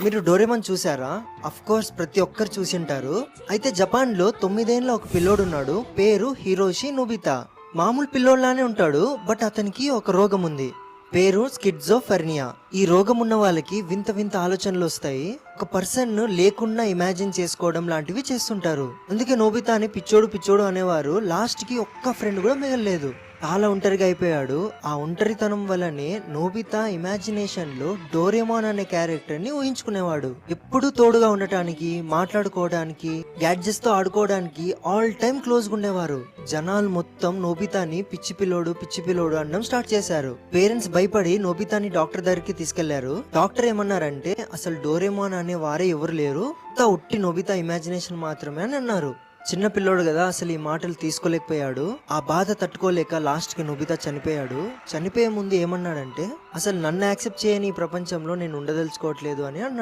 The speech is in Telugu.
మీరు డోరేమాన్ చూసారా? అఫ్ కోర్స్ ప్రతి ఒక్కరు చూసింటారు. అయితే జపాన్ లో 9 ఏళ్ల ఒక పిల్లోడున్నాడు. పేరు హిరోషి నోబితా. మామూలు పిల్లోడ్లానే ఉంటాడు. బట్ అతనికి ఒక రోగం ఉంది. పేరు స్కిడ్జోఫెర్నియా. ఈ రోగం ఉన్న వాళ్ళకి వింత వింత ఆలోచనలు వస్తాయి. ఒక పర్సన్ లేకుండా ఇమాజిన్ చేసుకోవడం లాంటివి చేస్తుంటారు. అందుకే నోబితాని పిచ్చోడు పిచ్చోడు అనేవారు. లాస్ట్ కి ఒక్క ఫ్రెండ్ కూడా మిగలలేదు. చాలా ఒంటరిగా అయిపోయాడు. ఆ ఒంటరితనం వల్లనే నోబితా ఇమాజినేషన్ లో డోరేమాన్ అనే క్యారెక్టర్ ని ఊహించుకునేవాడు. ఎప్పుడూ తోడుగా ఉండటానికి, మాట్లాడుకోవడానికి, గ్యాడ్జెట్స్ తో ఆడుకోవడానికి ఆల్ టైమ్ క్లోజ్ గా ఉండేవారు. జనాలు మొత్తం నోబితాని పిచ్చి పిల్లోడు అనడం స్టార్ట్ చేశారు. పేరెంట్స్ భయపడి నోబితాని డాక్టర్ దగ్గరికి తీసుకెళ్లారు. డాక్టర్ ఏమన్నారంటే అసలు డోరేమాన్ అనే వారే ఎవరు లేరు, ఉట్టి నోబితా ఇమాజినేషన్ మాత్రమే అని అన్నారు. చిన్న పిల్లోడు కదా, అసలు ఈ మాటలు తీసుకోలేకపోయాడు. ఆ బాధ తట్టుకోలేక లాస్ట్ కి నోబితా చనిపోయాడు. చనిపోయే ముందు ఏమన్నాడంటే అసలు నన్ను యాక్సెప్ట్ చేయని ఈ ప్రపంచంలో నేను ఉండదలుచుకోవట్లేదు అని అన్నాడు.